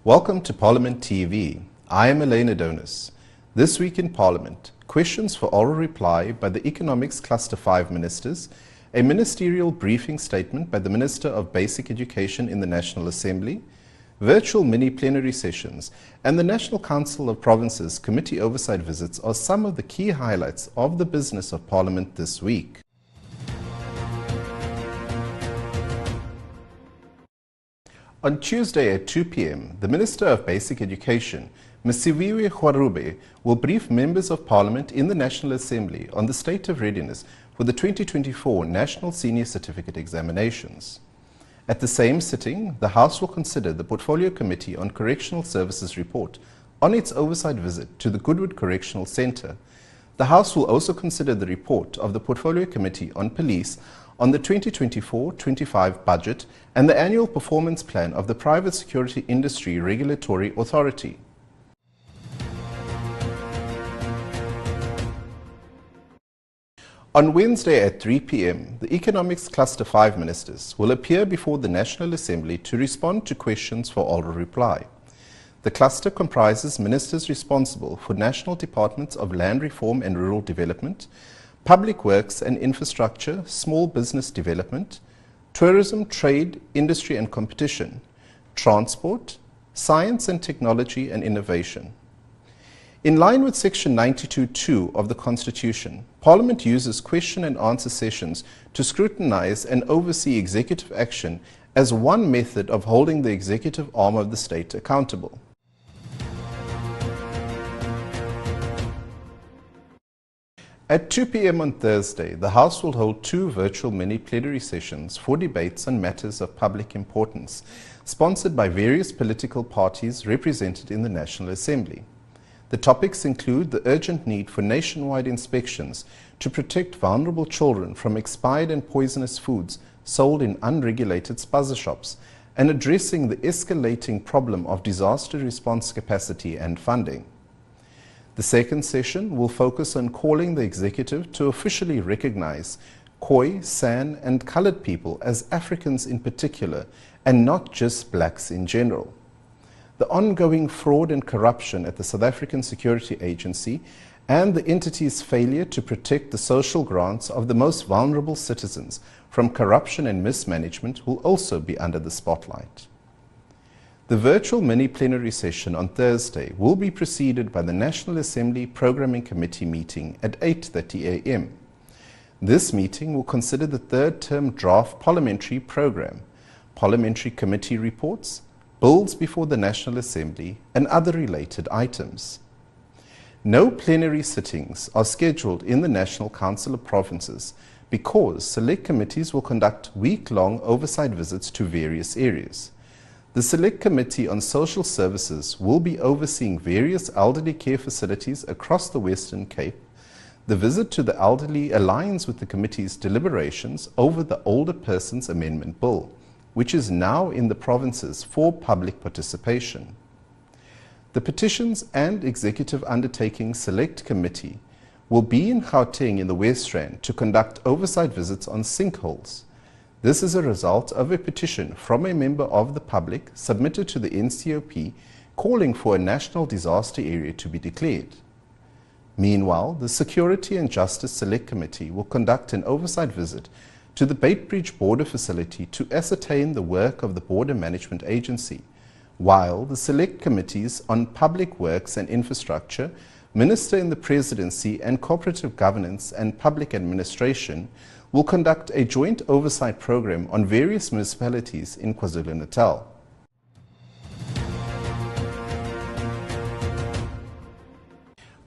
Welcome to Parliament TV. I am Elena Donis. This week in Parliament, questions for oral reply by the Economics Cluster 5 ministers, a ministerial briefing statement by the Minister of Basic Education in the National Assembly, virtual mini-plenary sessions, and the National Council of Provinces committee oversight visits are some of the key highlights of the business of Parliament this week. On Tuesday at 2 p.m, the Minister of Basic Education, Msiviwe Khwarube, will brief members of Parliament in the National Assembly on the state of readiness for the 2024 National Senior Certificate Examinations. At the same sitting, the House will consider the Portfolio Committee on Correctional Services report on its oversight visit to the Goodwood Correctional Centre. The House will also consider the report of the Portfolio Committee on Police on the 2024-25 budget and the annual performance plan of the Private Security Industry Regulatory Authority. On Wednesday at 3 p.m, the Economics Cluster 5 ministers will appear before the National Assembly to respond to questions for oral reply. The cluster comprises ministers responsible for national departments of land reform and rural development, public works and infrastructure, small business development, tourism, trade, industry and competition, transport, science and technology and innovation. In line with Section 92(2) of the Constitution, Parliament uses question and answer sessions to scrutinise and oversee executive action as one method of holding the executive arm of the state accountable. At 2 p.m. on Thursday, the House will hold two virtual mini-plenary sessions for debates on matters of public importance, sponsored by various political parties represented in the National Assembly. The topics include the urgent need for nationwide inspections to protect vulnerable children from expired and poisonous foods sold in unregulated spaza shops, and addressing the escalating problem of disaster response capacity and funding. The second session will focus on calling the executive to officially recognize Khoi, San and coloured people as Africans in particular and not just blacks in general. The ongoing fraud and corruption at the South African Security Agency and the entity's failure to protect the social grants of the most vulnerable citizens from corruption and mismanagement will also be under the spotlight. The virtual mini-plenary session on Thursday will be preceded by the National Assembly Programming Committee meeting at 8:30 a.m. This meeting will consider the third-term draft parliamentary program, parliamentary committee reports, bills before the National Assembly, and other related items. No plenary sittings are scheduled in the National Council of Provinces because select committees will conduct week-long oversight visits to various areas. The Select Committee on Social Services will be overseeing various elderly care facilities across the Western Cape. The visit to the elderly aligns with the committee's deliberations over the Older Persons Amendment Bill, which is now in the provinces for public participation. The Petitions and Executive Undertaking Select Committee will be in Gauteng in the West Rand to conduct oversight visits on sinkholes. This is a result of a petition from a member of the public submitted to the NCOP calling for a national disaster area to be declared. Meanwhile, the Security and Justice Select Committee will conduct an oversight visit to the Beitbridge border facility to ascertain the work of the Border Management Agency, while the Select Committees on Public Works and Infrastructure, Minister in the Presidency and Cooperative Governance and Public Administration will conduct a joint oversight program on various municipalities in KwaZulu-Natal.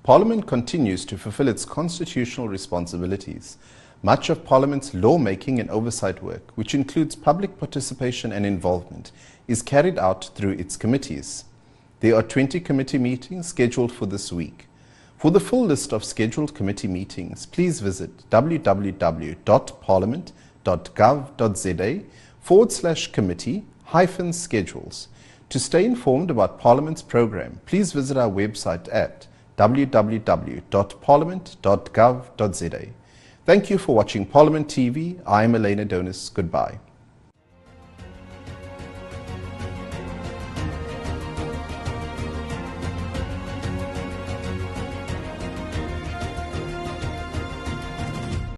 Parliament continues to fulfill its constitutional responsibilities. Much of Parliament's lawmaking and oversight work, which includes public participation and involvement, is carried out through its committees. There are 20 committee meetings scheduled for this week. For the full list of scheduled committee meetings, please visit www.parliament.gov.za/committee-schedules. To stay informed about Parliament's program, please visit our website at www.parliament.gov.za. Thank you for watching Parliament TV. I am Elena Donis. Goodbye.